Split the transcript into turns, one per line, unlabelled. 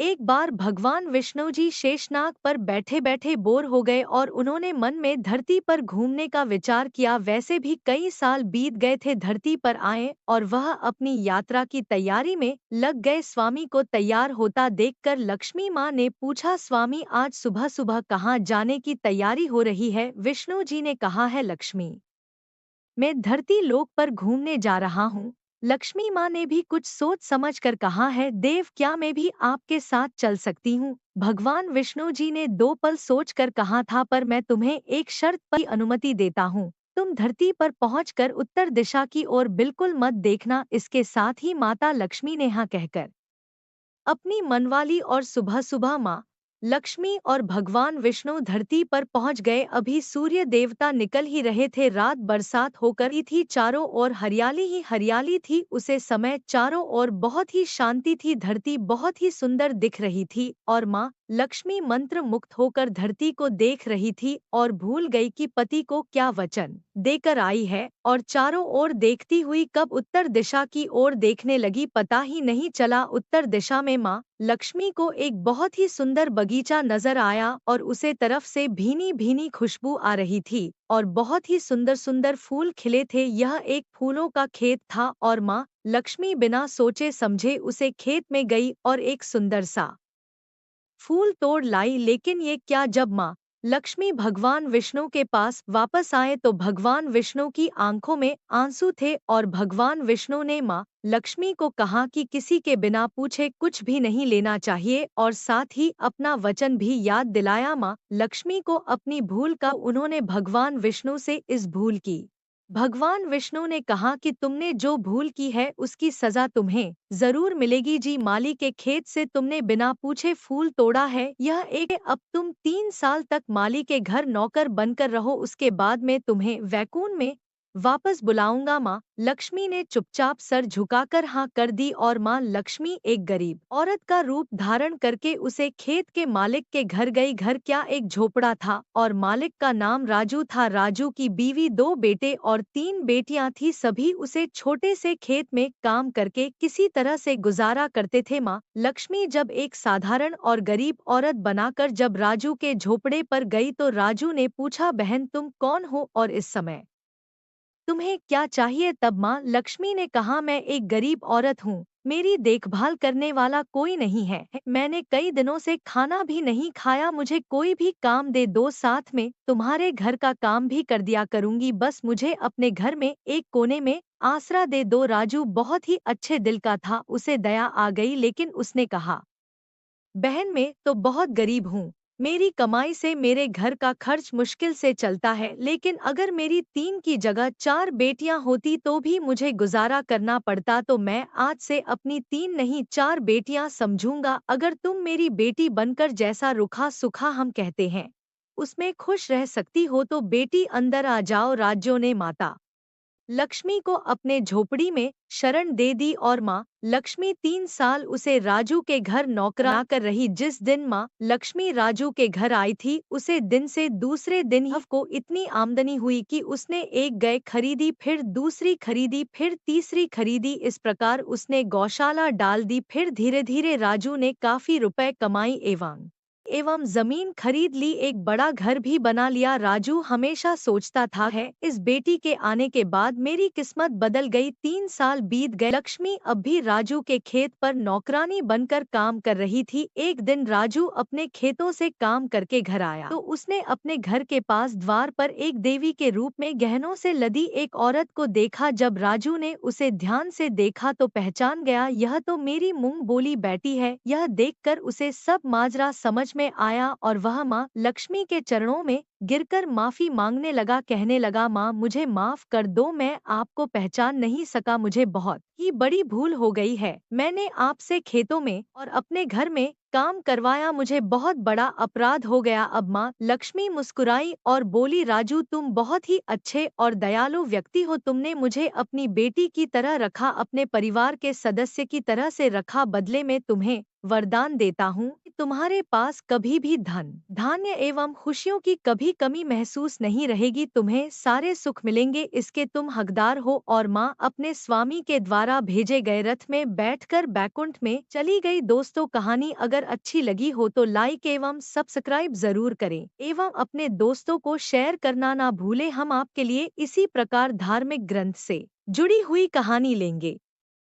एक बार भगवान विष्णु जी शेषनाग पर बैठे बैठे बोर हो गए और उन्होंने मन में धरती पर घूमने का विचार किया। वैसे भी कई साल बीत गए थे धरती पर आए और वह अपनी यात्रा की तैयारी में लग गए। स्वामी को तैयार होता देखकर लक्ष्मी माँ ने पूछा, स्वामी आज सुबह सुबह कहाँ जाने की तैयारी हो रही है? विष्णु जी ने कहा है लक्ष्मी, मैं धरती लोक पर घूमने जा रहा हूँ। लक्ष्मी माँ ने भी कुछ सोच समझ कर कहा है, देव क्या मैं भी आपके साथ चल सकती हूँ? भगवान विष्णु जी ने 2 पल सोच कर कहा था, पर मैं तुम्हें एक शर्त पर अनुमति देता हूँ। तुम धरती पर पहुंचकर उत्तर दिशा की ओर बिल्कुल मत देखना। इसके साथ ही माता लक्ष्मी ने हाँ कहकर अपनी मनवाली और सुबह सुबह माँ लक्ष्मी और भगवान विष्णु धरती पर पहुंच गए। अभी सूर्य देवता निकल ही रहे थे। रात बरसात होकर ही थी, चारों ओर हरियाली ही हरियाली थी। उसे समय चारों ओर बहुत ही शांति थी। धरती बहुत ही सुंदर दिख रही थी और माँ लक्ष्मी मंत्र मुक्त होकर धरती को देख रही थी और भूल गई कि पति को क्या वचन देकर आई है, और चारों ओर देखती हुई कब उत्तर दिशा की ओर देखने लगी पता ही नहीं चला। उत्तर दिशा में माँ लक्ष्मी को एक बहुत ही सुंदर बगीचा नजर आया और उसे तरफ से भीनी भीनी खुशबू आ रही थी और बहुत ही सुंदर सुंदर फूल खिले थे। यह एक फूलों का खेत था और माँ लक्ष्मी बिना सोचे समझे उसे खेत में गई और एक सुंदर सा फूल तोड़ लाई। लेकिन ये क्या, जब माँ लक्ष्मी भगवान विष्णु के पास वापस आए तो भगवान विष्णु की आंखों में आंसू थे और भगवान विष्णु ने माँ लक्ष्मी को कहा कि किसी के बिना पूछे कुछ भी नहीं लेना चाहिए और साथ ही अपना वचन भी याद दिलाया। माँ लक्ष्मी को अपनी भूल का उन्होंने भगवान विष्णु से इस भूल की भगवान विष्णु ने कहा कि तुमने जो भूल की है उसकी सजा तुम्हें जरूर मिलेगी। जी माली के खेत से तुमने बिना पूछे फूल तोड़ा है, यह एक अब तुम 3 साल तक माली के घर नौकर बनकर रहो, उसके बाद मैं तुम्हें वैकुंठ में वापस बुलाऊंगा। माँ लक्ष्मी ने चुपचाप सर झुकाकर हाँ कर दी और माँ लक्ष्मी एक गरीब औरत का रूप धारण करके उसे खेत के मालिक के घर गई। घर क्या, एक झोपड़ा था और मालिक का नाम राजू था। राजू की बीवी, 2 बेटे और 3 बेटियां थी। सभी उसे छोटे से खेत में काम करके किसी तरह से गुजारा करते थे। माँ लक्ष्मी जब एक साधारण और गरीब औरत बनाकर जब राजू के झोपड़े पर गई तो राजू ने पूछा, बहन तुम कौन हो और इस समय तुम्हें क्या चाहिए? तब माँ लक्ष्मी ने कहा, मैं एक गरीब औरत हूँ, मेरी देखभाल करने वाला कोई नहीं है, मैंने कई दिनों से खाना भी नहीं खाया, मुझे कोई भी काम दे दो, साथ में तुम्हारे घर का काम भी कर दिया करूंगी, बस मुझे अपने घर में एक कोने में आसरा दे दो। राजू बहुत ही अच्छे दिल का था, उसे दया आ गई, लेकिन उसने कहा, बहन मैं तो बहुत गरीब हूँ, मेरी कमाई से मेरे घर का खर्च मुश्किल से चलता है, लेकिन अगर मेरी 3 की जगह 4 बेटियां होती तो भी मुझे गुजारा करना पड़ता, तो मैं आज से अपनी 3 नहीं 4 बेटियां समझूंगा। अगर तुम मेरी बेटी बनकर, जैसा रुखा सुखा हम कहते हैं, उसमें खुश रह सकती हो तो बेटी अंदर आ जाओ। राज्यों ने माता लक्ष्मी को अपने झोपड़ी में शरण दे दी और माँ लक्ष्मी 3 साल उसे राजू के घर नौकराना कर रही। जिस दिन माँ लक्ष्मी राजू के घर आई थी, उसे दिन से दूसरे दिन ही को इतनी आमदनी हुई कि उसने एक गाय खरीदी, फिर दूसरी खरीदी, फिर तीसरी खरीदी। इस प्रकार उसने गौशाला डाल दी। फिर धीरे धीरे राजू ने काफी रुपए कमाई एवं जमीन खरीद ली, एक बड़ा घर भी बना लिया। राजू हमेशा सोचता था है, इस बेटी के आने के बाद मेरी किस्मत बदल गई। 3 साल बीत गए, लक्ष्मी अब भी राजू के खेत पर नौकरानी बनकर काम कर रही थी। एक दिन राजू अपने खेतों से काम करके घर आया तो उसने अपने घर के पास द्वार पर एक देवी के रूप में गहनों से लदी एक औरत को देखा। जब राजू ने उसे ध्यान से देखा तो पहचान गया, यह तो मेरी मुंह बोली बेटी है। यह देखकर उसे सब माजरा समझ में आया और वह माँ लक्ष्मी के चरणों में गिरकर माफी मांगने लगा, कहने लगा, माँ मुझे माफ कर दो, मैं आपको पहचान नहीं सका, मुझे बहुत ही बड़ी भूल हो गई है, मैंने आपसे खेतों में और अपने घर में काम करवाया, मुझे बहुत बड़ा अपराध हो गया। अब माँ लक्ष्मी मुस्कुराई और बोली, राजू तुम बहुत ही अच्छे और दयालु व्यक्ति हो, तुमने मुझे अपनी बेटी की तरह रखा, अपने परिवार के सदस्य की तरह से रखा, बदले में तुम्हें वरदान देता हूँ कि तुम्हारे पास कभी भी धन, धान्य एवं खुशियों की कभी कमी महसूस नहीं रहेगी। तुम्हें सारे सुख मिलेंगे, इसके तुम हकदार हो। और माँ अपने स्वामी के द्वारा भेजे गए रथ में बैठकर बैकुंठ में चली गई। दोस्तों, कहानी अगर अच्छी लगी हो तो लाइक एवं सब्सक्राइब जरूर करें एवं अपने दोस्तों को शेयर करना ना भूलें। हम आपके लिए इसी प्रकार धार्मिक ग्रंथ से जुड़ी हुई कहानी लेंगे।